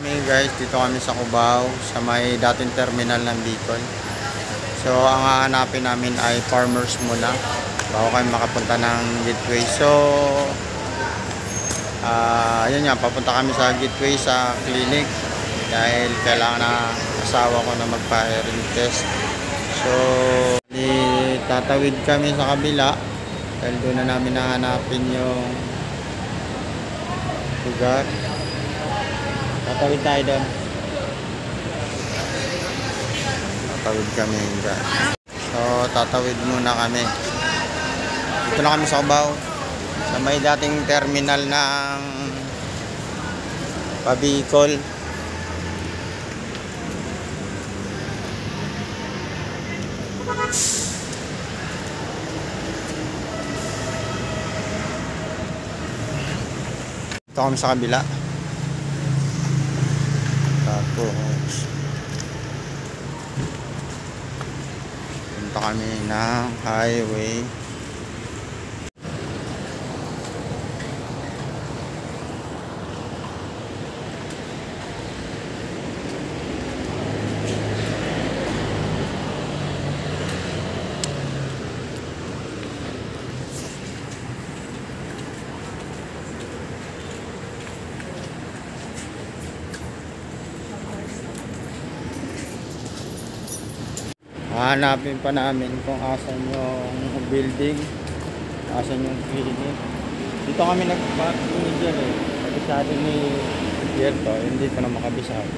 Hey guys, dito kami sa Cubao, sa may dating terminal ng Bicol. So, ang hahanapin namin ay farmers muna bago kami makapunta ng Gateway. So, ayun nga, papunta kami sa Gateway sa clinic dahil kailangan na asawa ko na magpa-hearing test. So, tatawid kami sa kabila dahil doon na namin hahanapin yung lugar. Tatawid tayo doon. Tatawid kami dyan. So, tatawid muna kami. Dito na kami sa Cubao. Sa may dating terminal ng Pabicol. Dito kami sa kabila. Tapos punta kami ng highway. Hanapin pa namin kung asan yung building, asan yung clinic. Dito kami nag-manager kabisado ni Yerto, hindi ko na makabisado.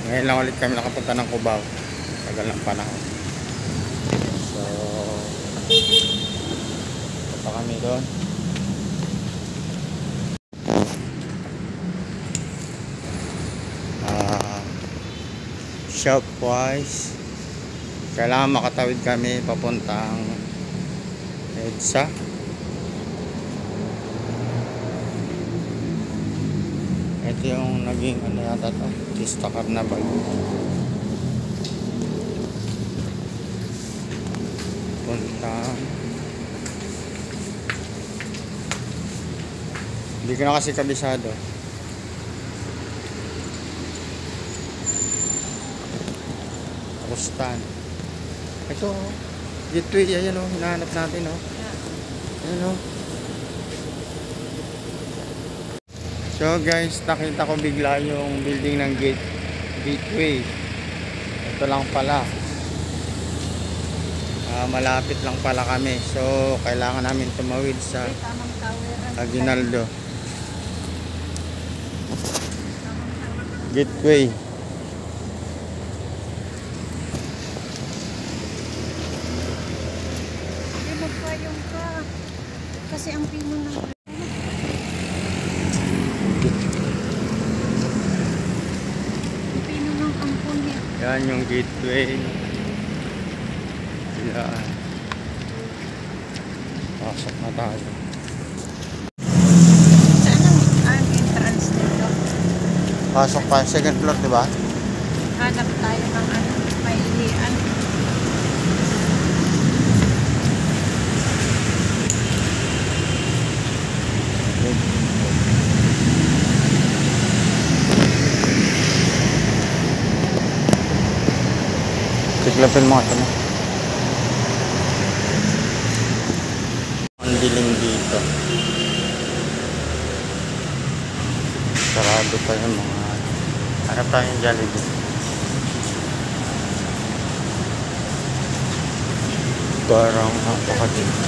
Ngayon lang ulit kami nakapunta ng Cubao. Tagal ng panahon. So, punta kami doon. Shopwise. Kailangan makatawid kami papuntang EDSA. Ito yung naging ano yata to, Pista Carnaval. Punta. Hindi ko na kasi kabisado. Rustan. Ito, Gateway, ayan o, hinahanap natin o. Ayan o. So guys, nakita ko bigla yung building ng Gateway. Ito lang pala. Malapit lang pala kami. So kailangan namin tumawid sa Aguinaldo. Gateway. Hindi magpayong ka. Kasi ang pino ng yan yung Gateway. Yan. Pasok na tayo. saan ang entrance dito? Pasok pa second floor, diba? Hanap tayo ng ano, mailian. Tiklapin mo ito na. Ang dilim dito. Sarado pa yung mga hanap tayo yung Jollibee. Parang napakadilim.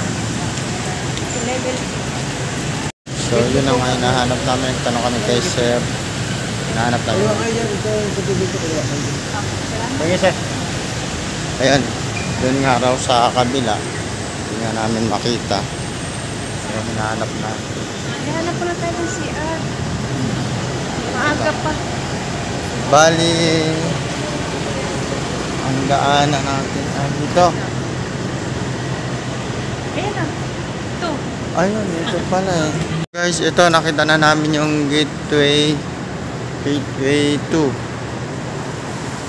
So yun ang hinahanap namin. Tanong kami kay sir. Hinahanap namin. Sige sir. Ayan, doon nga raw sa kabila. Hindi nga namin makita. So, hinahanap natin. Hanap pala tayo ng CR. Maaga pa. Bali, ang daanan natin ay dito. Ayan na. Ito. Ayun, ito pala eh. Guys, ito nakita na namin yung gateway 2.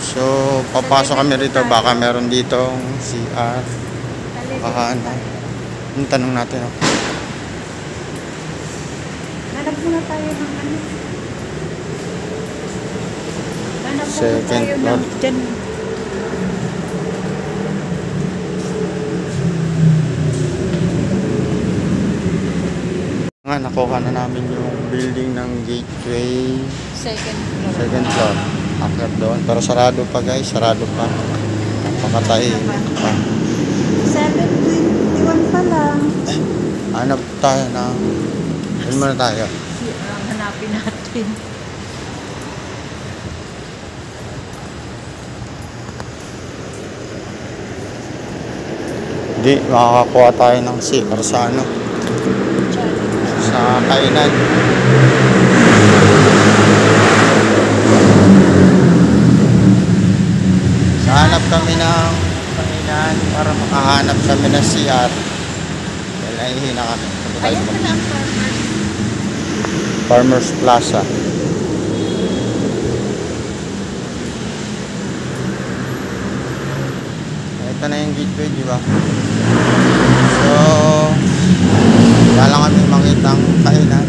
So, papasok kami rito. Baka meron dito CR. Baka ano. Yung tanong natin. Oh. Hanap muna tayo ng ano. Hanap muna Second tayo floor. ng dyan. Nga, nakuha na namin yung building ng gateway Second floor. 2nd floor. Akyat doon. Pero sarado pa guys. Sarado pa. Napakatahimik pa. 7:21 pa lang. Hanap tayo na. Doon muna tayo. Ang hanapin natin. Hindi, makakakuha tayo ng CR sa ano. Sa kainan. Hanap kami ng kainan para makahanap kami ng CR. Dahil nahihina kami. Ayan na ang Farmers Plaza. Ito na yung gateway, di ba? So, wala lang kami makitang kainan.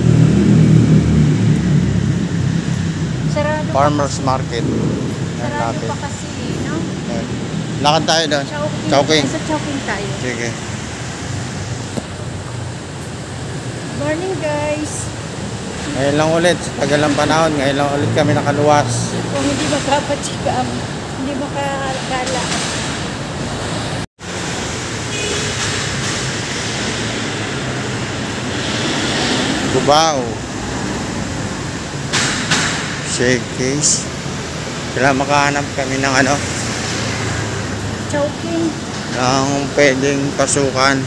Sarado pa, Farmers Market. Yan sarado natin. pa kasi, no? Yan. Lakad tayo doon. Chowking. Sa Chowking tayo. Sige. Morning, guys. Ngayon lang ulit. Sa tagal ng panahon. Ngayon lang ulit kami nakaluwas. Kung hindi makapachikam, hindi makakala. Cubao. Showcase. Kailangan makahanap kami ng ano, Chowking. ng pwedeng pasukan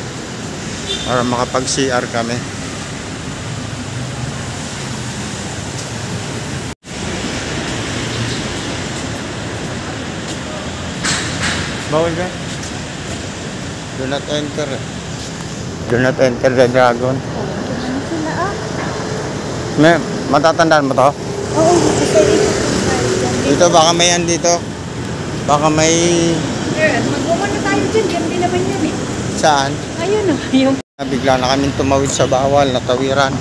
para makapag-CR kami. Bawal ba? Do not enter. Do not enter the dragon. Ano sila May, matatandaan mo to? Oo, kasi Dito baka may yan dito. Baka may mag-umano tayo dyan. Yan din naman yan eh. saan. Ayun o. Yung Bigla na kaming tumawid sa bawal na tawiran.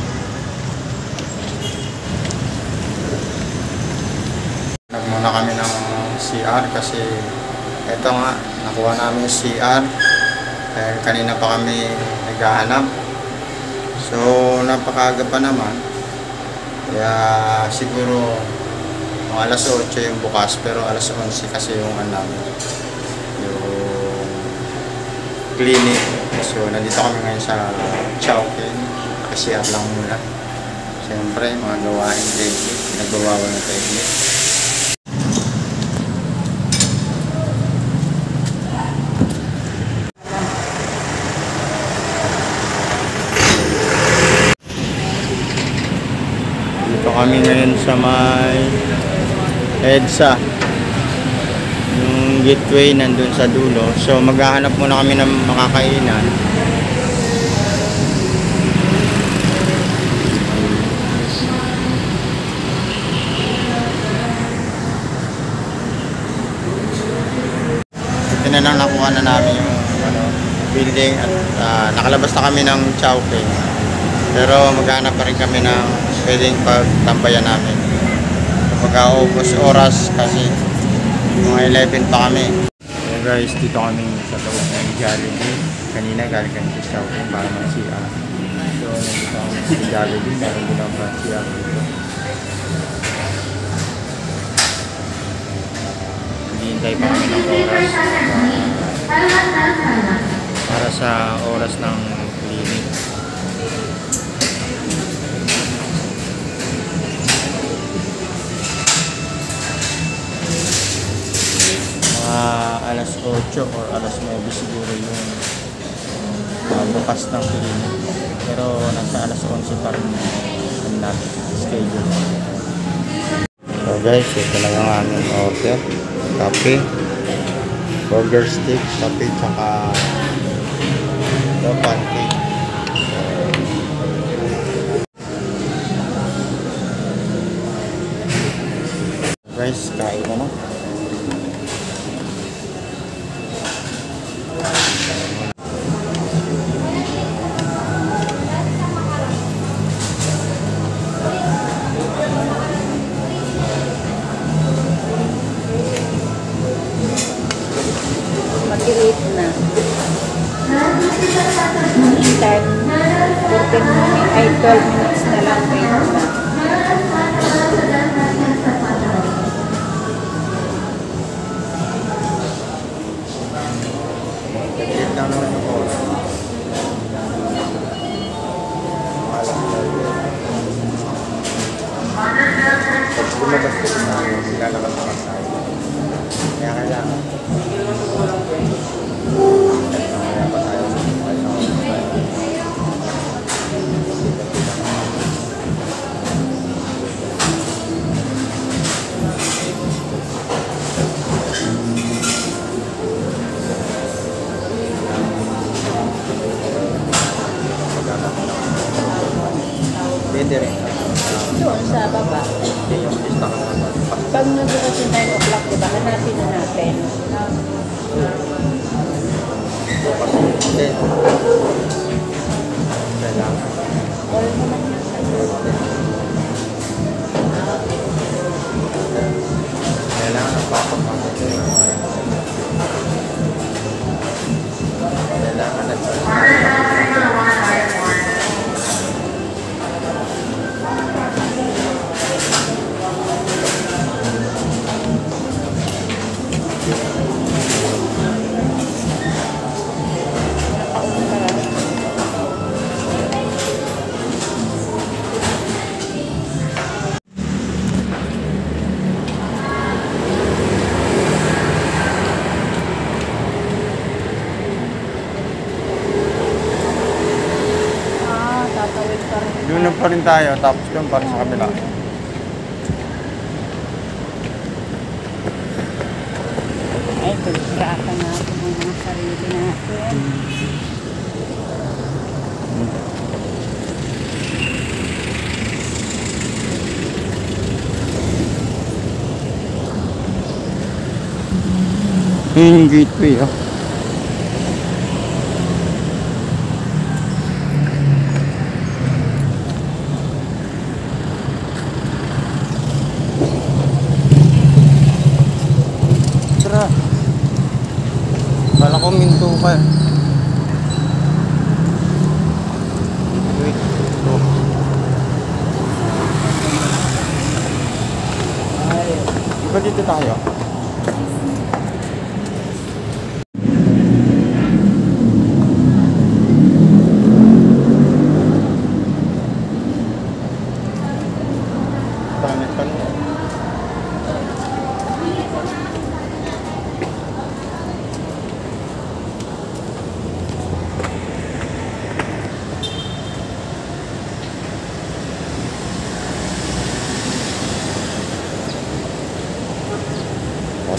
Nagmuna kami ng CR kasi eto nga, nakuha namin yung CR. Dahil kanina pa kami naghahanap. So, napakaaga pa naman. Kaya siguro mga alas 8 yung bukas, pero alas 11 kasi yung ano namin, yung clinic. So, nandito kami ngayon sa Chowking. Kasi lang muna. Siyempre, mga gawain daily. Nagbawawa ng technique. Dito kami ngayon sa may EDSA. Yung gateway nandun sa dulo. So maghahanap muna kami ng makakainan. Ito na lang, nakuha na namin yung ano, building at nakalabas na kami ng Chowking. Pero maghahanap pa rin kami ng pwedeng pagtambayan namin. Mag-aubos oras kasi mga 11 pa kami. So guys, dito kami sa loob ng Jollibee. Kanina galing kami sa Chowking para mag-CR. So nandito kami sa Jollibee. Meron din ang CR dito. Hihintay pa kami ng oras para sa oras ng clinic. Alas 8 or alas 9 siguro yung bukas ng clinic, pero nasa alas 11 pa rin yung natin schedule. So guys, ito lang ang aming order. Kape, burger stick, kape, tsaka pancake. 10 minutes, ay 12 minutes na lang wait na. Wait lang naman yung oras. Pag lumabas kasi tayo, silalabas naman tayo. Kaya kailangan. Kaya pa tayo. Pwede rin. Doon sa baba. Hindi yung lista ka naman. Pag nagbukas yung 9 o'clock, diba, hanapin na natin. Bukas. Hindi. Kailangan. All naman yan sa'yo. Kailangan ng pasok natin. Kailangan ng Tatawid pa rin. doon pa rin tayo, tapos doon pa rin sa kabila. Ay, pagkiraan natin ang mga sarili natin. Yung gateway, oh. Tara. Bala ko minto ka. Wait. Oh. Iba dito tayo.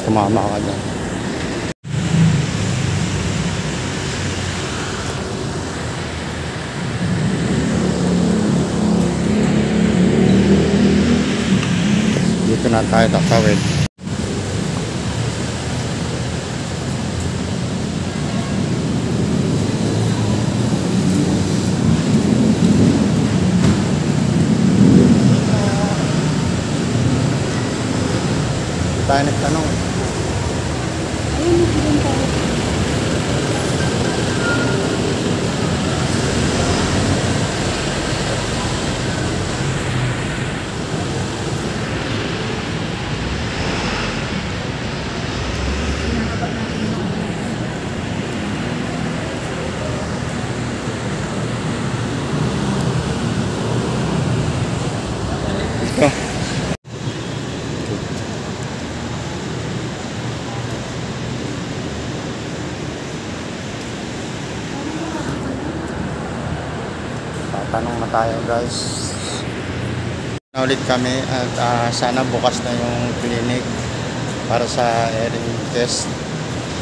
Tumama ka dyan. Dito na tayo tatawid. Tayo nagtanong. Ito. Tatanong na tayo, guys. Ulit kami at sana bukas na yung clinic para sa hearing test.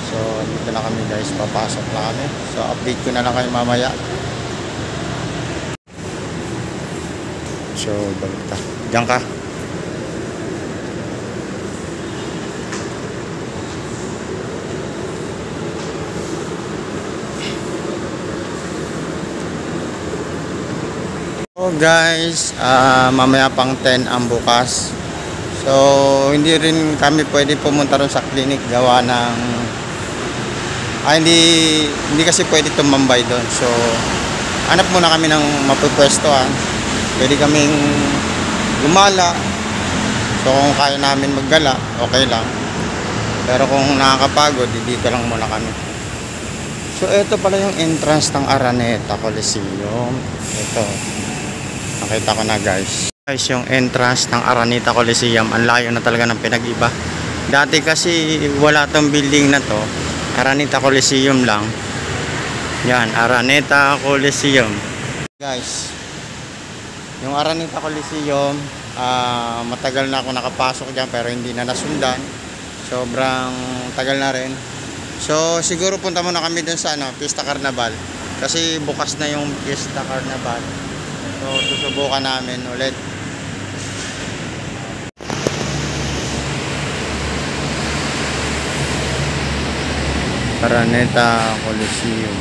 So dito na kami, guys, papasok na kami. So update ko na lang kayo mamaya. So balik ka. Diyan ka. So guys, mamaya pang 10 ang bukas. So hindi rin kami pwede pumunta ron sa clinic gawa ng hindi kasi pwede tumambay doon. So hanap muna kami ng mapupwestuhan. Pwede kaming gumala. So kung kaya namin maggala, okay lang. Pero kung nakakapagod, dito lang muna kami. So ito pala yung entrance ng Araneta Coliseum. Ito. Nakita ko na guys. Guys, yung entrance ng Araneta Coliseum, ang layo na talaga ng pinag-iba. Dati kasi wala tong building na to. Araneta Coliseum lang. Yan, Araneta Coliseum. Guys, yung Araneta Coliseum, matagal na ako nakapasok dyan pero hindi na nasundan. Sobrang tagal na rin. So siguro punta muna kami dun sa Fiesta Carnival. Kasi bukas na yung Fiesta Carnival. So susubukan namin ulit. Araneta Coliseum.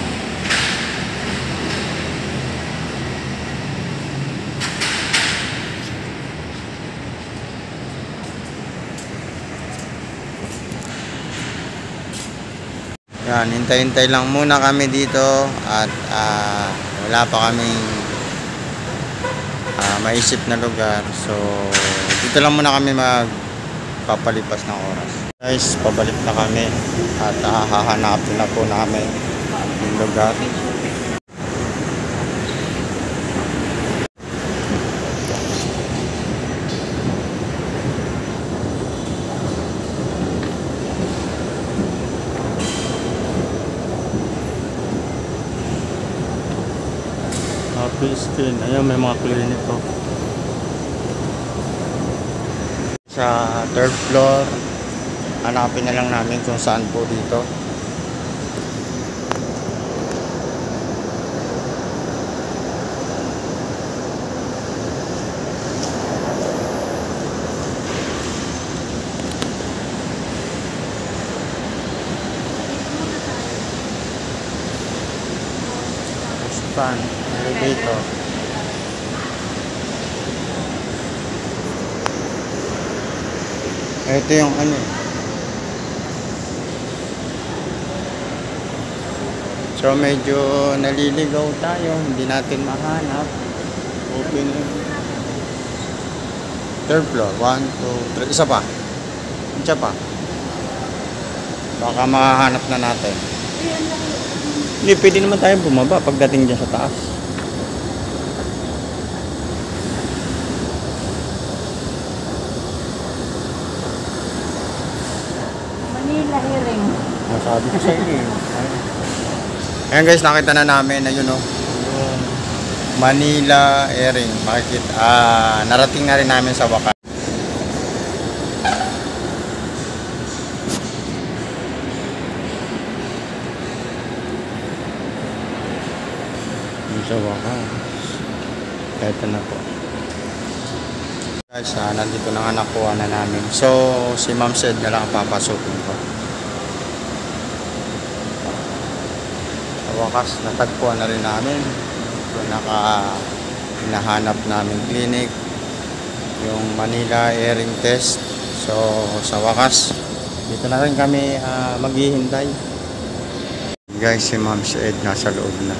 Yan, hintay-hintay lang muna kami dito at wala pa kaming maisip na lugar. So, dito lang muna kami magpapalipas ng oras. Guys, pabalik na kami at hahanapin na po namin yung lugar. Happy Skin. Ayan, may mga clinic ko. Sa third floor, hanapin na lang namin kung saan po dito. Span, elevator. Ito yung so medyo naliligaw tayo, hindi natin mahanap. Open third floor, 1, 2, 3, isa pa, baka mahanap na natin. Hindi, pwede naman tayo bumaba pagdating dyan sa taas. Manila Herring. Masabi ko sa inyo. Ayan guys, nakita na namin na yun yung Manila Herring. Makikita, narating na rin namin sa wakas. Sa wakas. Ito na po. Guys, nandito na nga nakuha na namin. So, si Ma'am said na lang papasukin ko. Sa wakas, natagpuan na rin namin. So, hinahanap namin clinic. Yung Manila Hearing Test. So, sa wakas, dito na rin kami maghihintay. Guys, si Ma'am said nasa loob na.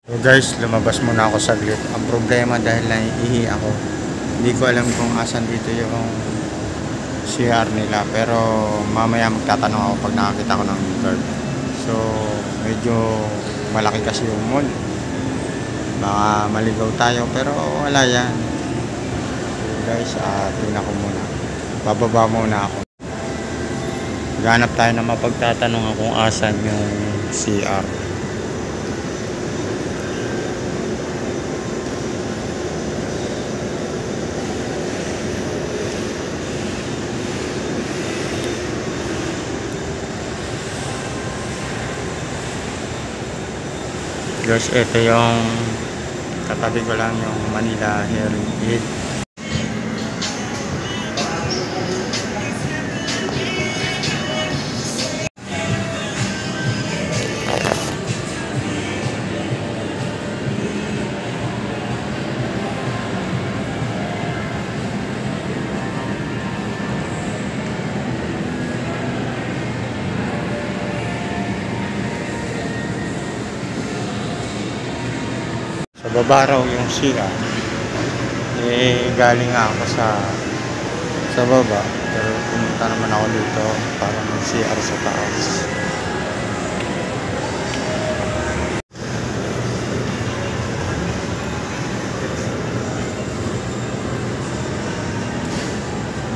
So guys, lumabas muna ako saglit. Ang problema dahil naiihi ako, hindi ko alam kung asan dito yung CR nila. Pero mamaya magtatanong ako pag nakakita ko ng guard. So medyo malaki kasi yung mall. Baka maligaw tayo pero wala yan. So guys, tingnan ko muna. Bababa muna ako. Ganap tayo na mapagtatanong kung asan yung CR. Guys, ito yung katabi ko lang yung Manila Hearing Aid. baba raw yung CR. Galing nga ako sa baba, pero pumunta naman ako dito para mag-CR sa taas.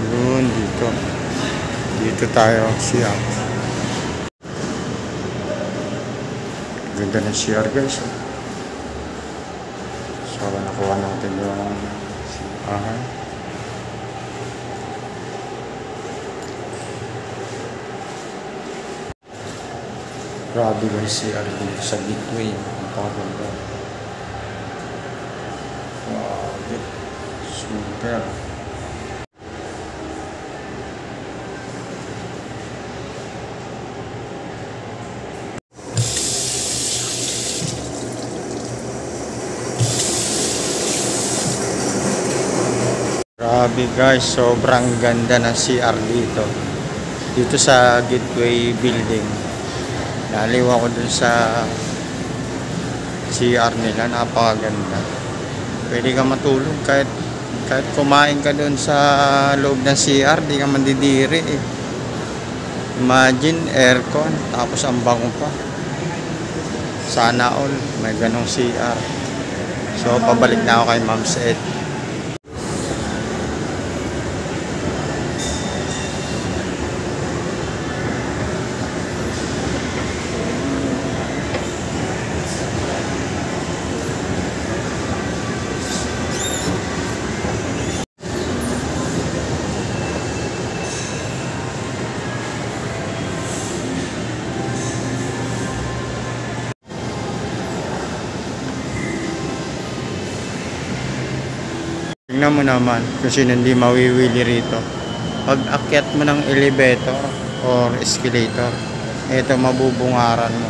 Yun, dito tayo CR. Ganda ng CR, guys. So nakuha natin yung CR. Grabe guys, CR dito sa Gateway. Ang paganda. Grabe. Super. Grabe guys, sobrang ganda ng CR dito sa Gateway building. Naliw ako dun sa CR nila, napakaganda. Pwede ka matulog kahit kumain ka dun sa loob ng CR, di ka mandidiri eh. Imagine aircon tapos ang bango pa. Sana all may ganong CR. So pabalik na ako kay Ma'am's Ed. Tingnan mo naman kung sino hindi mawiwili rito. Pag akyat mo ng elevator or escalator, ito mabubungaran mo.